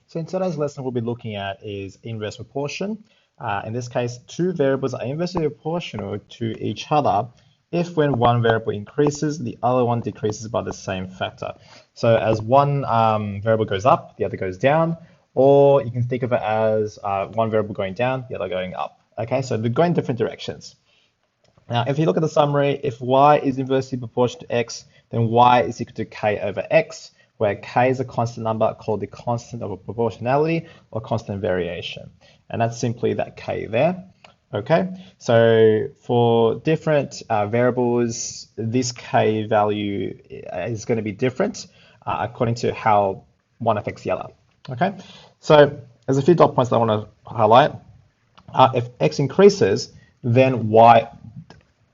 So in today's lesson, we'll be looking at is inverse proportion. In this case, two variables are inversely proportional to each other if when one variable increases, the other one decreases by the same factor. So as one variable goes up, the other goes down, or you can think of it as one variable going down, the other going up. Okay, so they're going different directions. Now, if you look at the summary, if y is inversely proportional to x, then y is equal to k over x, where k is a constant number called the constant of proportionality or constant variation. And that's simply that k there. Okay, so for different variables, this k value is going to be different according to how one affects the other. Okay, so there's a few dot points that I want to highlight. If x increases, then y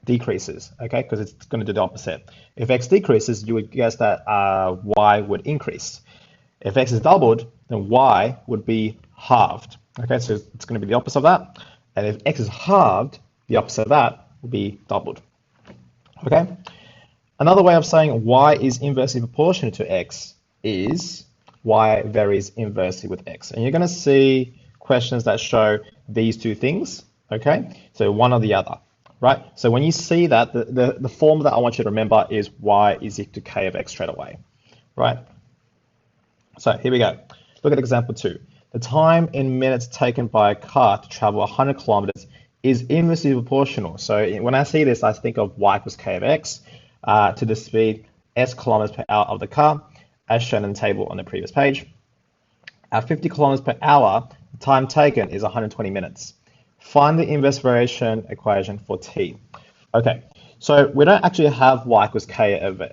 decreases, okay, because it's going to do the opposite. If x decreases, you would guess that y would increase. If x is doubled, then y would be halved. Okay, so it's going to be the opposite of that. And if x is halved, the opposite of that will be doubled. Okay. Another way of saying y is inversely proportional to x is y varies inversely with x. And you're going to see questions that show these two things. Okay, so one or the other. Right, so when you see that, the formula that I want you to remember is y is equal to k of x straight away, right? So here we go. Look at example 2. The time in minutes taken by a car to travel 100 kilometers is inversely proportional. So when I see this, I think of y equals k of x to the speed s kilometers per hour of the car, as shown in the table on the previous page. At 50 kilometers per hour, the time taken is 120 minutes. Find the inverse variation equation for t. Okay, so we don't actually have y equals k over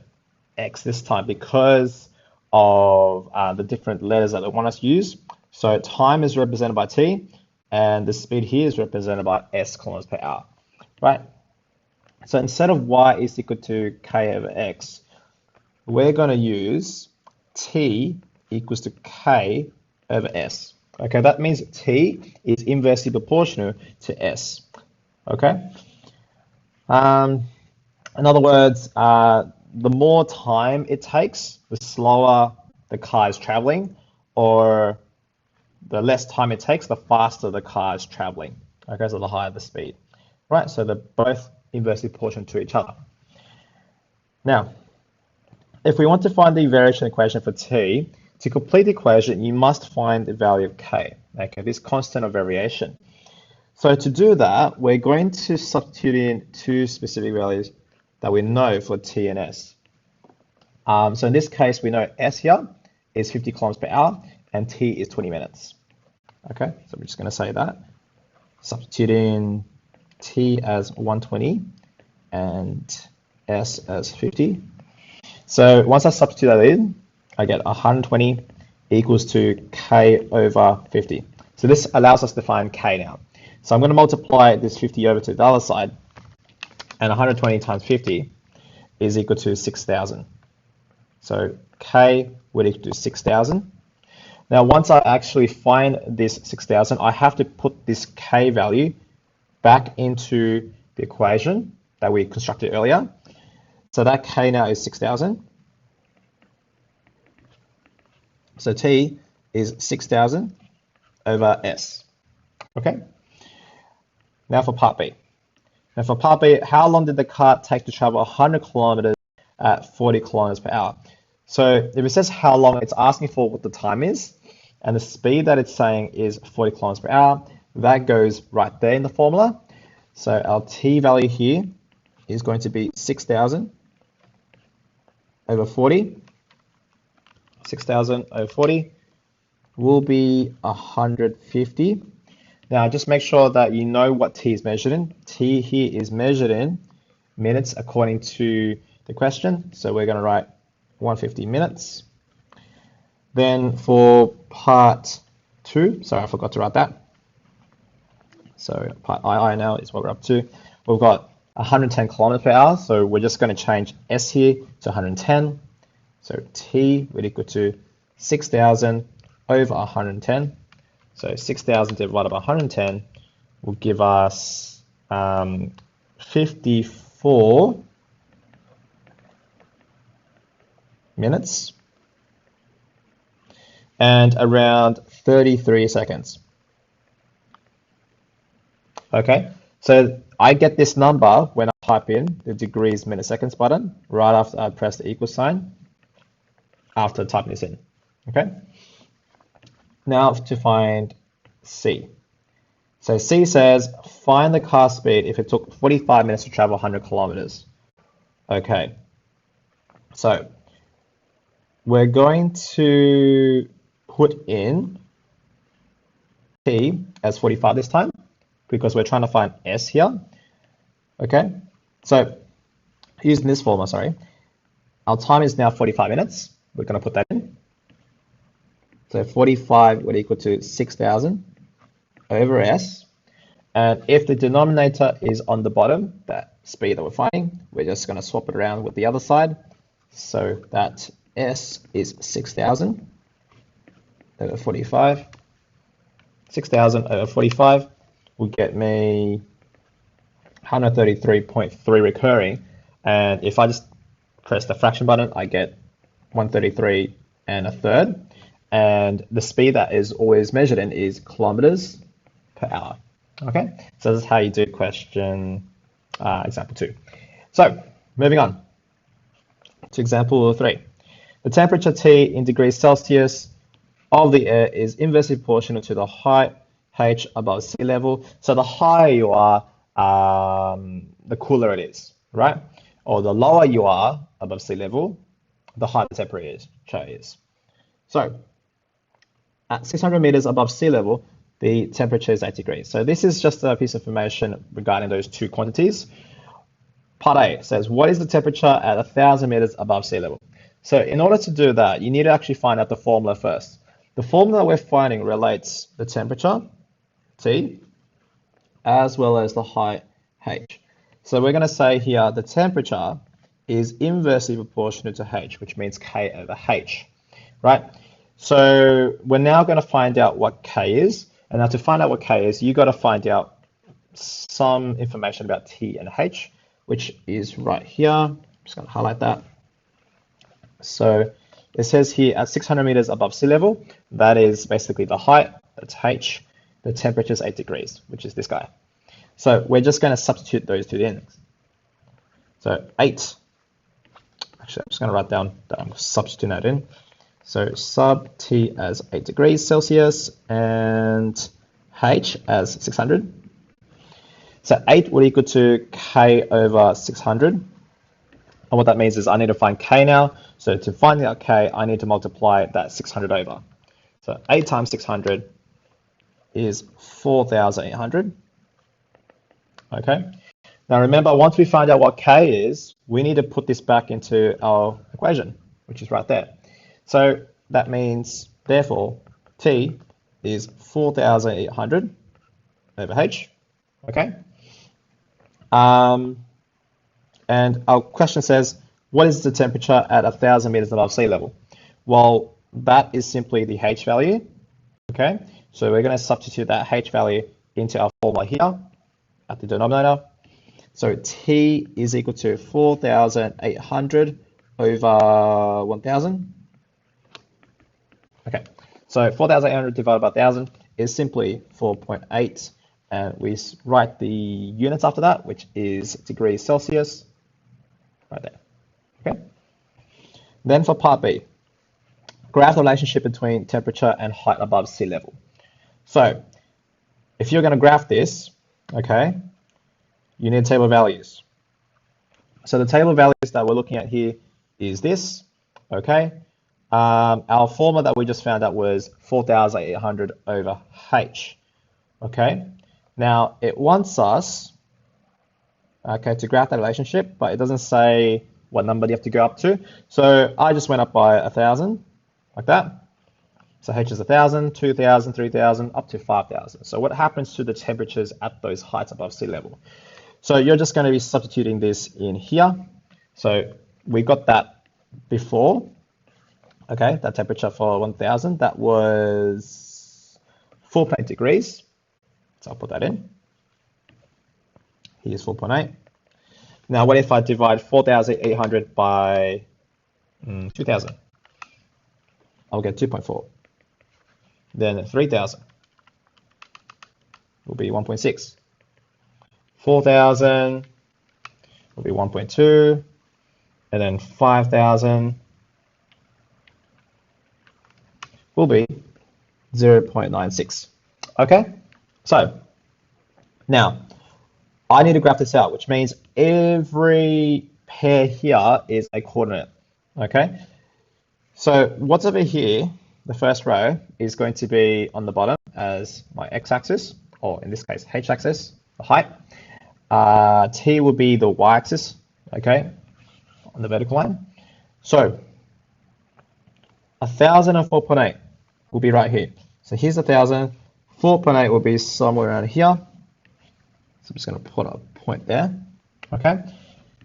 x this time because of the different letters that they want us to use. So time is represented by t, and the speed here is represented by s kilometers per hour, right? So instead of y is equal to k over x, we're going to use t equals to k over s. Okay, that means t is inversely proportional to s. Okay. In other words, the more time it takes, the slower the car is traveling, or the less time it takes, the faster the car is traveling. Okay, so the higher the speed. Right, so they're both inversely proportional to each other. Now, if we want to find the variation equation for t, to complete the equation, you must find the value of k, okay, this constant of variation. So to do that, we're going to substitute in two specific values that we know for t and s. So in this case, we know s here is 50 kilometers per hour and t is 20 minutes. Okay, so we're just going to say that. Substitute in t as 120 and s as 50. So once I substitute that in, I get 120 equals to k over 50. So this allows us to find k now. So I'm going to multiply this 50 over to the other side, and 120 times 50 is equal to 6,000. So k would equal to 6,000. Now once I actually find this 6,000, I have to put this k value back into the equation that we constructed earlier. So that k now is 6,000. So t is 6,000 over s. Okay. Now for part B. Now for part B, how long did the car take to travel 100 kilometers at 40 kilometers per hour? So if it says how long, it's asking for what the time is, and the speed that it's saying is 40 kilometers per hour. That goes right there in the formula. So our t value here is going to be 6,000 over 40. 6,000 over 40 will be 150. Now just make sure that you know what t is measured in. T here is measured in minutes according to the question. So we're going to write 150 minutes. Then for part 2, sorry, I forgot to write that. So part II now is what we're up to. We've got 110 kilometers per hour. So we're just going to change s here to 110. So t would equal to 6,000 over 110. So 6,000 divided by 110 will give us 54 minutes. and around 33 seconds. Okay, so I get this number when I type in the degrees milliseconds button right after I press the equal sign after typing this in. Okay, now to find C. So C says find the car speed if it took 45 minutes to travel 100 kilometers. Okay, so we're going to put in T as 45 this time because we're trying to find S here. Okay, so using this formula, sorry, our time is now 45 minutes. We're going to put that in. So 45 would equal to 6,000 over S. And if the denominator is on the bottom, that speed that we're finding, we're just going to swap it around with the other side. So that S is 6,000 over 45. 6,000 over 45 will get me 133.3 recurring. And if I just press the fraction button, I get 133 and a third. And the speed that is always measured in is kilometers per hour. Okay, so this is how you do question example 2. So moving on to example 3. The temperature T in degrees Celsius of the air is inversely proportional to the height H above sea level. So the higher you are, the cooler it is, right? Or the lower you are above sea level, the higher the temperature is. So at 600 meters above sea level, the temperature is 8 degrees. So this is just a piece of information regarding those two quantities. Part A says, what is the temperature at 1,000 meters above sea level? So in order to do that, you need to actually find out the formula first. The formula we're finding relates the temperature, T, as well as the height, H. So we're going to say here the temperature is inversely proportional to H, which means K over H, right? So we're now going to find out what K is. And now to find out what K is, you got to find out some information about T and H, which is right here. I'm just going to highlight that. So it says here at 600 meters above sea level, that is basically the height, that's H. The temperature is 8 degrees, which is this guy. So we're just going to substitute those two in. So 8, actually I'm just going to write down that I'm substituting that in. So sub T as 8 degrees Celsius and H as 600. So 8 would equal to K over 600. And what that means is I need to find K now. So to find out K, I need to multiply that 600 over. So 8 times 600 is 4,800. Okay. Now remember, once we find out what K is, we need to put this back into our equation, which is right there. So that means, therefore, T is 4,800 over H, okay? And our question says, what is the temperature at 1,000 meters above sea level? Well, that is simply the H value, okay? So we're going to substitute that H value into our formula here at the denominator. So T is equal to 4,800 over 1,000. Okay, so 4,800 divided by 1,000 is simply 4.8, and we write the units after that, which is degrees Celsius, right there. Okay. Then for part B, graph the relationship between temperature and height above sea level. So if you're going to graph this, okay, you need a table of values. So the table of values that we're looking at here is this, okay. Our formula that we just found out was 4,800 over H, okay. Now it wants us, okay, to graph that relationship, but it doesn't say what number you have to go up to. So I just went up by 1,000, like that. So H is 1,000, 2,000, 3,000, up to 5,000. So what happens to the temperatures at those heights above sea level? So you're just going to be substituting this in here. So we got that before, okay, that temperature for 1,000, that was 4.8 degrees. So I'll put that in. Here's 4.8. Now, what if I divide 4,800 by 2,000? I'll get 2.4. Then 3,000 will be 1.6. 4,000 will be 1.2. And then 5,000 will be 0.96. Okay, so now I need to graph this out, which means every pair here is a coordinate. Okay, so what's over here, the first row, is going to be on the bottom as my x-axis, or in this case, h-axis, the height. T will be the y-axis, okay, on the vertical line. So 1,004.8 will be right here. So here's 1,000, 4.8 will be somewhere around here. So I'm just going to put a point there. Okay.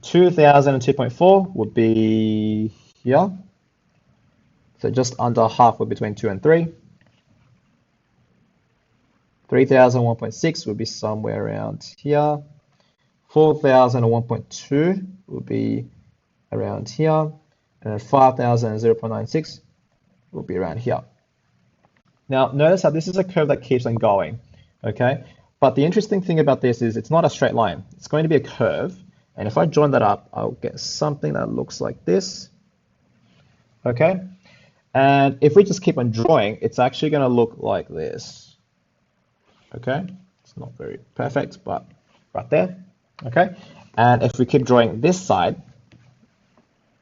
2,002.4 would be here. So just under half would be between 2 and 3. 3,001.6 would be somewhere around here. 4,001.2 would be around here. And then 5,096 will be around here. Now, notice how this is a curve that keeps on going, okay? But the interesting thing about this is it's not a straight line. It's going to be a curve. And if I join that up, I'll get something that looks like this, okay? And if we just keep on drawing, it's actually going to look like this, okay? It's not very perfect, but right there, okay? And if we keep drawing this side,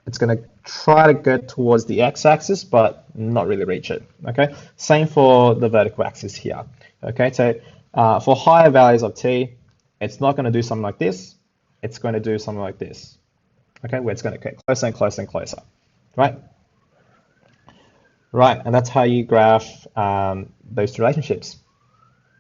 it's going to try to go towards the x-axis, but not really reach it, okay? Same for the vertical axis here, okay? So for higher values of t, it's not going to do something like this. It's going to do something like this, okay? Where it's going to get closer and closer and closer, right? Right, and that's how you graph those two relationships.